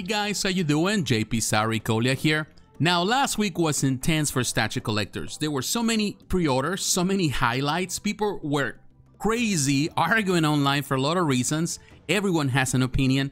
guys, how you doing? jpsarrireviews here. Now, last week was intense for statue collectors. There were so many pre-orders, so many highlights. People were crazy, arguing online for a lot of reasons. Everyone has an opinion,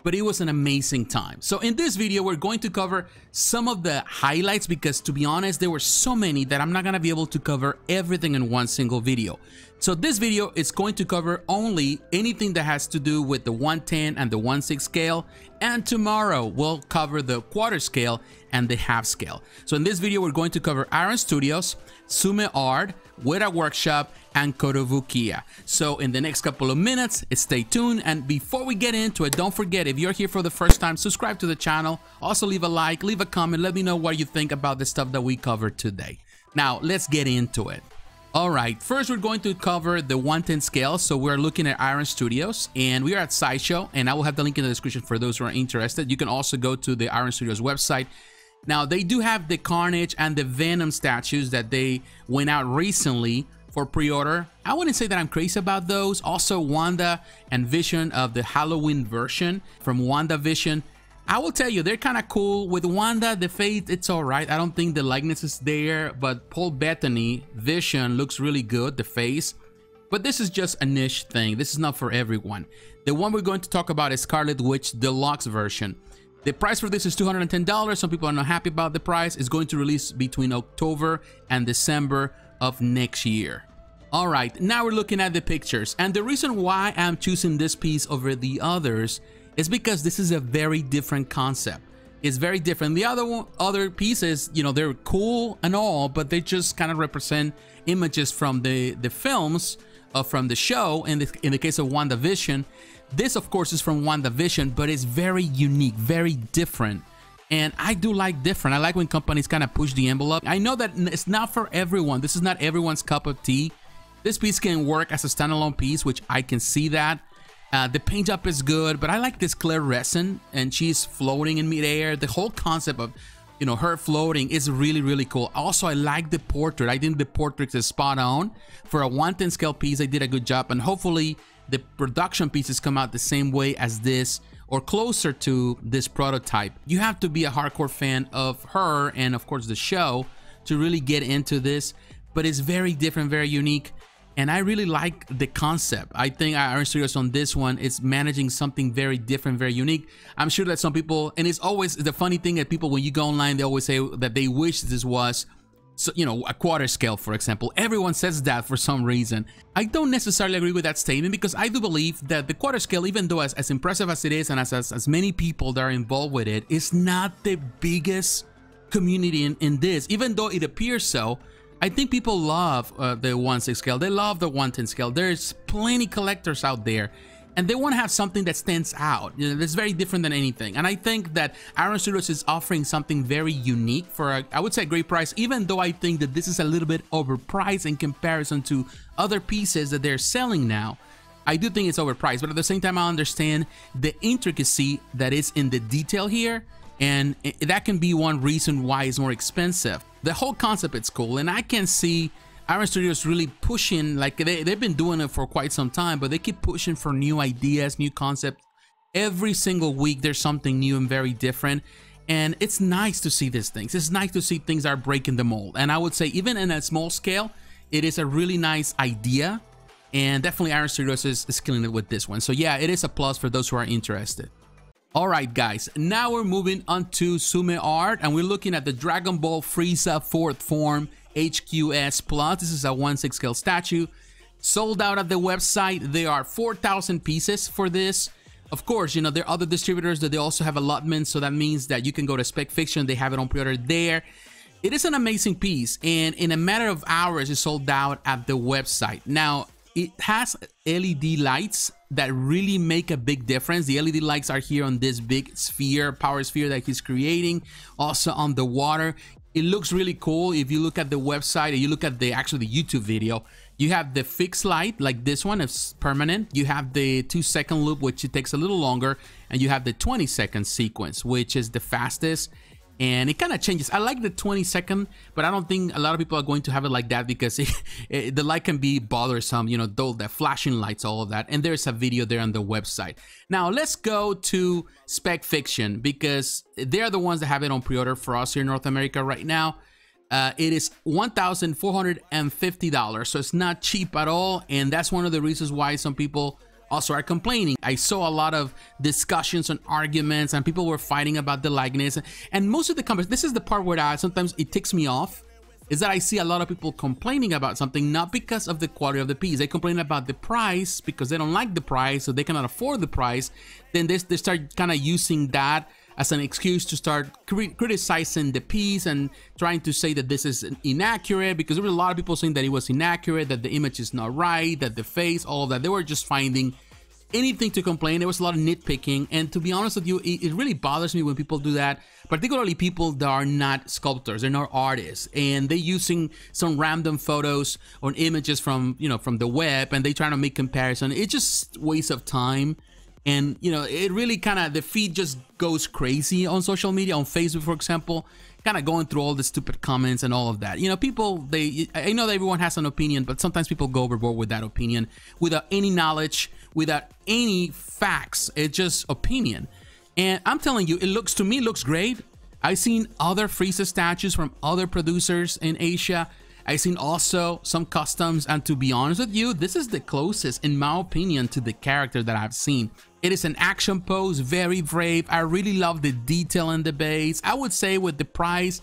but it was an amazing time. So in this video, we're going to cover some of the highlights because, to be honest, there were so many that I'm not gonna be able to cover everything in one single video. So this video is going to cover only anything that has to do with the 110 and the 1/6 scale, and tomorrow we'll cover the quarter scale and the half scale. So in this video, we're going to cover Iron Studios, Tsume Art, Weta Workshop, and kotobukiya. So in the next couple of minutes, stay tuned. And before we get into it, don't forget, if you're here for the first time, subscribe to the channel. Also leave a like, leave a comment, let me know what you think about the stuff that we covered today. Now let's get into it. All right, first we're going to cover the 110 scale. So we're looking at Iron Studios and we are at Sideshow, and I will have the link in the description for those who are interested. You can also go to the Iron Studios website. Now they do have the Carnage and the Venom statues that they went out recently for pre-order. I wouldn't say that I'm crazy about those. Also Wanda and Vision of the Halloween version from WandaVision. I will tell you, they're kind of cool. With Wanda, the face, it's all right. I don't think the likeness is there, but Paul Bettany, Vision, looks really good, the face. But this is just a niche thing. This is not for everyone. The one we're going to talk about is Scarlet Witch Deluxe version. The price for this is $210. Some people are not happy about the price. It's going to release between October and December of next year. All right, now we're looking at the pictures. And the reason why I'm choosing this piece over the others is because this is a very different concept. It's very different. The other pieces, you know, they're cool and all, but they just kind of represent images from the films, from the show. In the case of WandaVision, this of course is from WandaVision, but it's very unique, very different. And I do like different. I like when companies kind of push the envelope. I know that it's not for everyone. This is not everyone's cup of tea. This piece can work as a standalone piece, which I can see that. The paint job is good, but I like this clear resin, and she's floating in midair. The whole concept of, you know, her floating is really, really cool. Also, I like the portrait. I think the portrait is spot on. For a 110 scale piece, they did a good job, and hopefully the production pieces come out the same way as this or closer to this prototype. You have to be a hardcore fan of her and of course the show to really get into this, but it's very different, very unique. And I really like the concept. I think Iron Studios on this one is managing something very different, very unique. I'm sure that some people, and it's always the funny thing that people, when you go online, they always say that they wish this was, so, you know, a quarter scale, for example. Everyone says that for some reason. I don't necessarily agree with that statement because I do believe that the quarter scale, even though as impressive as it is and as many people that are involved with it, is not the biggest community in this, even though it appears so. I think people love the 1/6 scale. They love the 110 scale. There's plenty collectors out there, and they want to have something that stands out. You know, that's very different than anything. And I think that Iron Studios is offering something very unique for, I would say, a great price, even though I think that this is a little bit overpriced in comparison to other pieces that they're selling now. I do think it's overpriced, but at the same time, I understand the intricacy that is in the detail here, and that can be one reason why it's more expensive. The whole concept is cool, and I can see Iron Studios really pushing, like they've been doing it for quite some time, but they keep pushing for new ideas, new concepts. Every single week there's something new and very different, and it's nice to see these things. It's nice to see things that are breaking the mold, and I would say even in a small scale, it is a really nice idea, and definitely Iron Studios is killing it with this one. So yeah, it is a plus for those who are interested. All right, guys, now we're moving on to Tsume Art, and we're looking at the Dragon Ball Frieza 4th Form HQS Plus. This is a 1/6 scale statue. Sold out at the website. There are 4,000 pieces for this. Of course, you know, there are other distributors that they also have allotments, so that means that you can go to Spec Fiction. They have it on pre-order there. It is an amazing piece, and in a matter of hours, it's sold out at the website. Now, it has LED lights that really make a big difference. The LED lights are here on this big sphere, power sphere that he's creating. Also on the water. It looks really cool. If you look at the website and you look at the YouTube video, you have the fixed light like this one, it's permanent. You have the 2-second loop, which it takes a little longer, and you have the 20-second sequence, which is the fastest. and it kind of changes. I like the 20-second, but I don't think a lot of people are going to have it like that because the light can be bothersome, you know, though the flashing lights, all of that. And there's a video there on the website. Now let's go to Spec Fiction because they're the ones that have it on pre-order for us here in North America right now. It is $1,450, so it's not cheap at all, and that's one of the reasons why some people also are complaining. I saw a lot of discussions and arguments, and people were fighting about the likeness. And most of the comments, this is the part where sometimes it ticks me off, is that I see a lot of people complaining about something not because of the quality of the piece. They complain about the price because they don't like the price, so they cannot afford the price. Then they start kind of using that as an excuse to start criticizing the piece and trying to say that this is inaccurate, because there were a lot of people saying that it was inaccurate, that the image is not right, that the face, all of that. They were just finding anything to complain. There was a lot of nitpicking, and to be honest with you, it really bothers me when people do that, particularly people that are not sculptors, they're not artists, and they're using some random photos or images from, you know, from the web, and they try to make comparison. It's just waste of time. And, you know, it really kind of, the feed just goes crazy on social media, on Facebook, for example, kind of going through all the stupid comments and all of that. You know, people, I know that everyone has an opinion, but sometimes people go overboard with that opinion without any knowledge, without any facts. It's just opinion. And I'm telling you, to me, it looks great. I've seen other Frieza statues from other producers in Asia. I've seen also some customs, and to be honest with you, this is the closest, in my opinion, to the character that I've seen. It is an action pose, very brave. I really love the detail in the base. I would say with the price,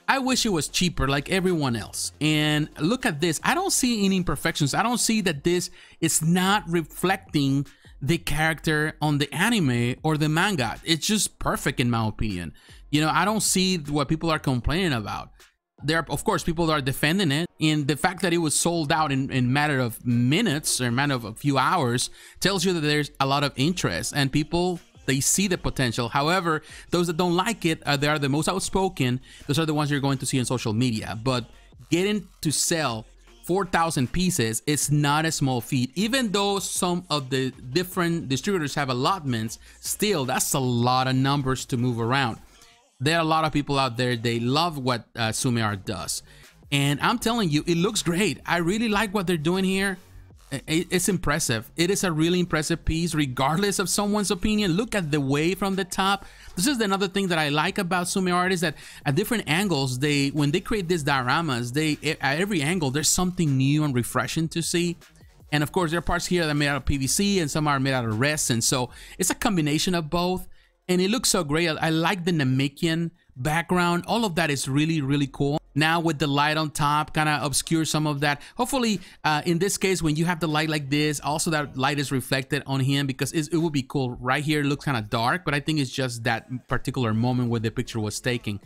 I wish it was cheaper like everyone else. And look at this. I don't see any imperfections. I don't see that this is not reflecting the character on the anime or the manga. It's just perfect in my opinion. You know, I don't see what people are complaining about. There are, of course, people that are defending it, and the fact that it was sold out in matter of minutes or matter of a few hours tells you that there's a lot of interest, and people, they see the potential. However, those that don't like it, they are the most outspoken. Those are the ones you're going to see on social media. But getting to sell 4,000 pieces is not a small feat. Even though some of the different distributors have allotments, still, that's a lot of numbers to move around. There are a lot of people out there, they love what Tsume Art does. And I'm telling you, it looks great. I really like what they're doing here. It's impressive. It is a really impressive piece, regardless of someone's opinion. Look at the way from the top. This is another thing that I like about Tsume Art, is that at different angles, when they create these dioramas, at every angle, there's something new and refreshing to see. And of course, there are parts here that are made out of PVC and some are made out of resin. So it's a combination of both. And it looks so great. I like the Namekian background. All of that is really, really cool. Now with the light on top, kind of obscures some of that. Hopefully, in this case, when you have the light like this, also that light is reflected on him, because it would be cool. Right here, it looks kind of dark, but I think it's just that particular moment where the picture was taken.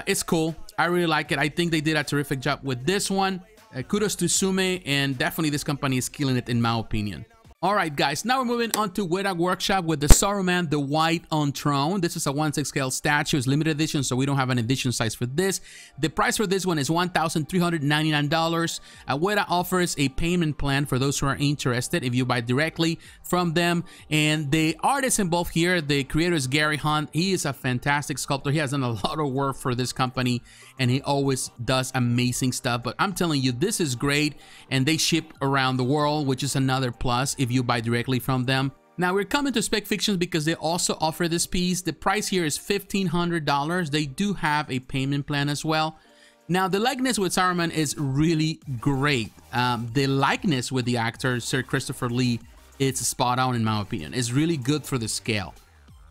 It's cool. I really like it. I think they did a terrific job with this one. Kudos to Tsume, and definitely this company is killing it in my opinion. Alright guys, now we're moving on to Weta Workshop with the Saruman the White on Throne. This is a 1/6 scale statue. It's limited edition, so we don't have an edition size for this. The price for this one is $1,399. Weta offers a payment plan for those who are interested if you buy directly from them. And the artist involved here, the creator, is Gary Hunt. He is a fantastic sculptor. He has done a lot of work for this company, and he always does amazing stuff. But I'm telling you, this is great, and they ship around the world, which is another plus if you buy directly from them. Now we're coming to Spec Fictions because they also offer this piece. The price here is $1,500. They do have a payment plan as well. Now the likeness with Saruman is really great. The likeness with the actor Sir Christopher Lee, it's spot on in my opinion. It's really good for the scale.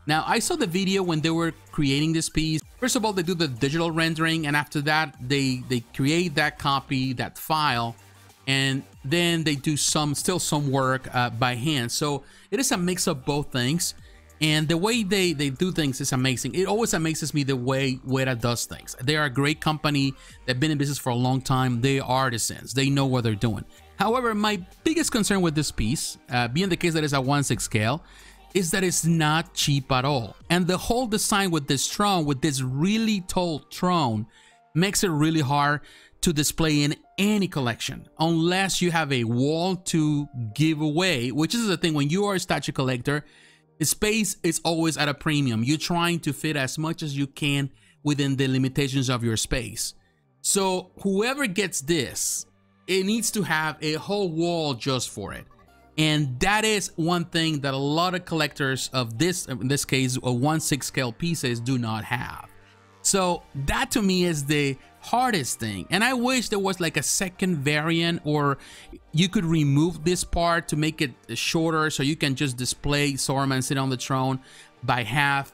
Now I saw the video when they were creating this piece. First of all, they do the digital rendering, and after that they create that copy, that file, and then they do still some work by hand. So it is a mix of both things, and the way they do things is amazing. It always amazes me the way Weta does things. They are a great company. They've been in business for a long time. They are artisans. They know what they're doing. However, my biggest concern with this piece, being the case that it's a 1/6 scale, is that it's not cheap at all. And the whole design with this throne, with this really tall throne, makes it really hard to display in any collection unless you have a wall to give away, which is the thing. When you are a statue collector, space is always at a premium. You're trying to fit as much as you can within the limitations of your space. So whoever gets this, it needs to have a whole wall just for it. And that is one thing that a lot of collectors of this, in this case, a 1/6 scale pieces do not have. So that to me is the hardest thing. And I wish there was like a second variant, or you could remove this part to make it shorter so you can just display Saruman sitting on the throne by half,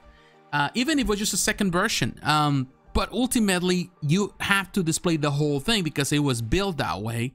even if it was just a second version. But ultimately, you have to display the whole thing because it was built that way.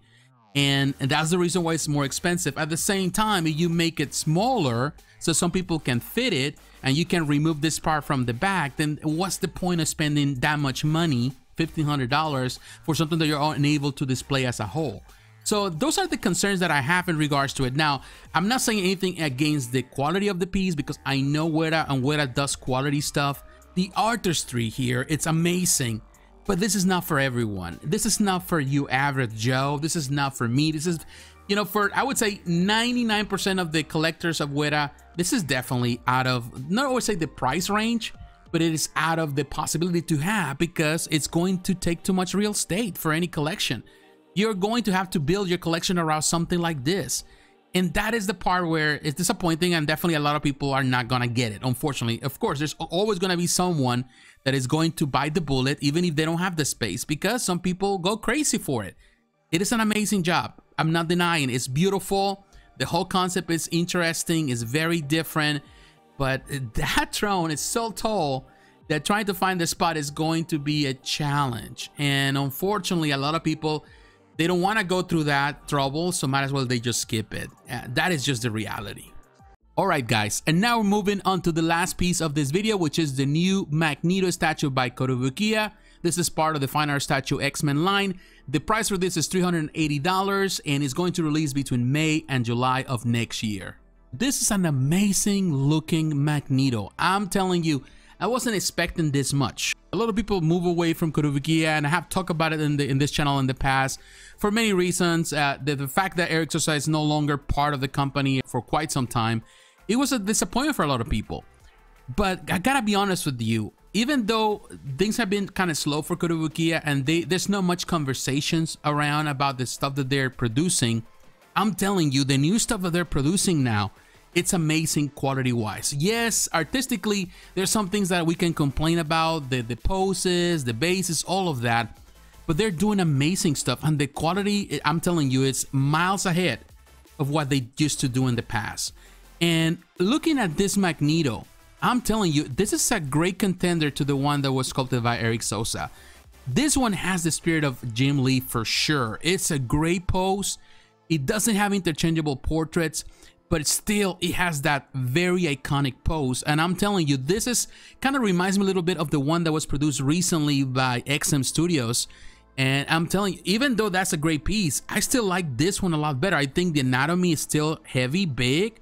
And that's the reason why it's more expensive. At the same time, if you make it smaller so some people can fit it and you can remove this part from the back, then what's the point of spending that much money, $1,500, for something that you're unable to display as a whole? So those are the concerns that I have in regards to it. Now, I'm not saying anything against the quality of the piece because I know Weta, and Weta does quality stuff. The artistry here, it's amazing. But this is not for everyone. This is not for you average Joe. This is not for me. This is, you know, for, I would say 99% of the collectors of Weta, this is definitely out of, not always say the price range, but it is out of the possibility to have, because it's going to take too much real estate for any collection. You're going to have to build your collection around something like this. And that is the part where it's disappointing, and definitely a lot of people are not gonna get it, unfortunately. Of course, there's always gonna be someone that is going to bite the bullet, even if they don't have the space, because some people go crazy for it. It is an amazing job. I'm not denying it's beautiful. The whole concept is interesting, it's very different, but that throne is so tall that trying to find the spot is going to be a challenge. And unfortunately, a lot of people, they don't want to go through that trouble, so might as well they just skip it. That is just the reality. Alright guys, and now we're moving on to the last piece of this video, which is the new Magneto statue by Kotobukiya. This is part of the Fine Art Statue X-Men line. The price for this is $380 and is going to release between May and July of next year. This is an amazing looking Magneto. I'm telling you, I wasn't expecting this much. A lot of people move away from Kotobukiya, and I have talked about it in this channel in the past for many reasons. The fact that Eric Sosa is no longer part of the company for quite some time, it was a disappointment for a lot of people. But I gotta be honest with you, even though things have been kind of slow for Kotobukiya and there's not much conversations around about the stuff that they're producing, I'm telling you, the new stuff that they're producing now, it's amazing quality wise. Yes, artistically, there's some things that we can complain about, the poses, the bases, all of that, but they're doing amazing stuff, and the quality, I'm telling you, it's miles ahead of what they used to do in the past. And looking at this Magneto, I'm telling you, this is a great contender to the one that was sculpted by Eric Sosa. This one has the spirit of Jim Lee for sure. It's a great pose. It doesn't have interchangeable portraits, but still it has that very iconic pose. And I'm telling you, this is kind of reminds me a little bit of the one that was produced recently by XM Studios. And I'm telling you, even though that's a great piece, I still like this one a lot better. I think the anatomy is still heavy, big.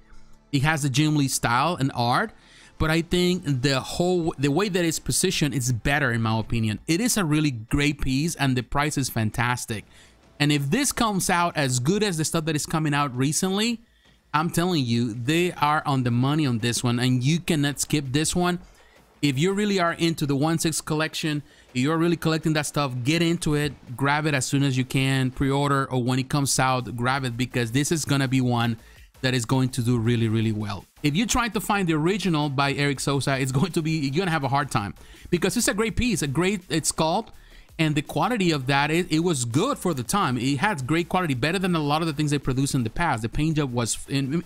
It has the Jim Lee style and art, but I think the way that it's positioned is better in my opinion. It is a really great piece, and the price is fantastic. And if this comes out as good as the stuff that is coming out recently, I'm telling you, they are on the money on this one, and you cannot skip this one. If you really are into the 1/6 collection, if you're really collecting that stuff, get into it, grab it as soon as you can, pre-order, or when it comes out, grab it, because this is gonna be one that is going to do really, really well. If you're trying to find the original by Eric Sosa, it's going to be, you're gonna have a hard time, because it's a great piece, it's sculpt, and the quality of that, it was good for the time. It had great quality, better than a lot of the things they produced in the past. The paint job was,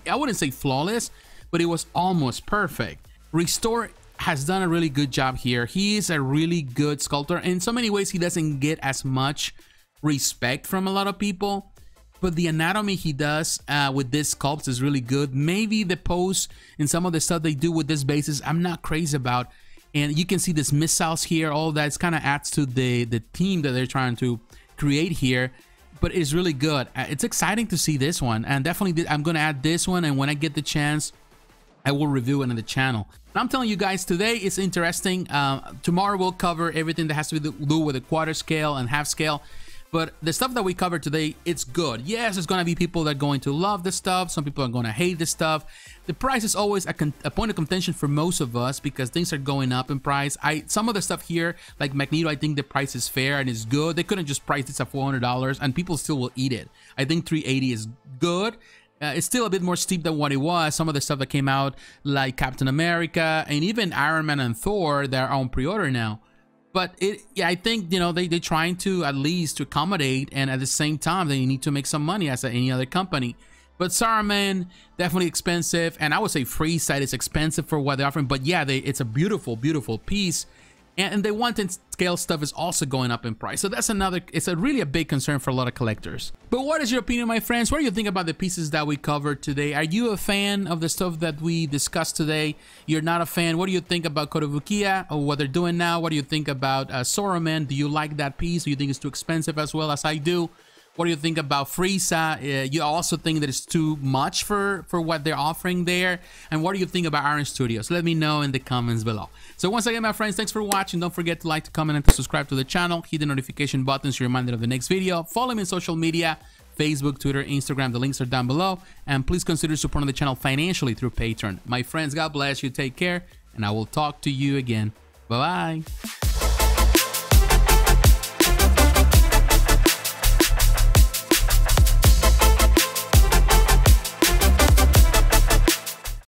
I wouldn't say flawless, but it was almost perfect. Restore has done a really good job here. He is a really good sculptor. In so many ways, he doesn't get as much respect from a lot of people, but the anatomy he does with this sculpt is really good. Maybe the pose and some of the stuff they do with this basis, I'm not crazy about. And you can see this missiles here, all that kind of adds to the theme that they're trying to create here, but it's really good. It's exciting to see this one, and definitely I'm gonna add this one, and when I get the chance, I will review it on the channel. And I'm telling you guys, today is interesting. Tomorrow we'll cover everything that has to do with the quarter scale and half scale. But the stuff that we covered today, it's good. Yes, there's going to be people that are going to love this stuff. Some people are going to hate this stuff. The price is always a point of contention for most of us because things are going up in price. Some of the stuff here, like Magneto, I think the price is fair and is good. They couldn't just price this at $400 and people still will eat it. I think $380 is good. It's still a bit more steep than what it was. Some of the stuff that came out, like Captain America and even Iron Man and Thor, they're on pre-order now. But I think, you know, they're trying to at least to accommodate, and at the same time, they need to make some money as any other company. But Saruman, definitely expensive, and I would say Frieza is expensive for what they're offering. But yeah, it's a beautiful, beautiful piece. And the one-tenth scale stuff is also going up in price. So that's another, it's really a big concern for a lot of collectors. But what is your opinion, my friends? What do you think about the pieces that we covered today? Are you a fan of the stuff that we discussed today? You're not a fan? What do you think about kotobukiya or what they're doing now? What do you think about Saruman? Do you like that piece? Do you think it's too expensive as well as I do? What do you think about Frieza? You also think that it's too much for what they're offering there? And what do you think about Iron Studios? Let me know in the comments below. So once again, my friends, thanks for watching. Don't forget to like, to comment, and to subscribe to the channel. Hit the notification button so you're reminded of the next video. Follow me on social media, Facebook, Twitter, Instagram. The links are down below. And please consider supporting the channel financially through Patreon. My friends, God bless you. Take care. And I will talk to you again. Bye-bye.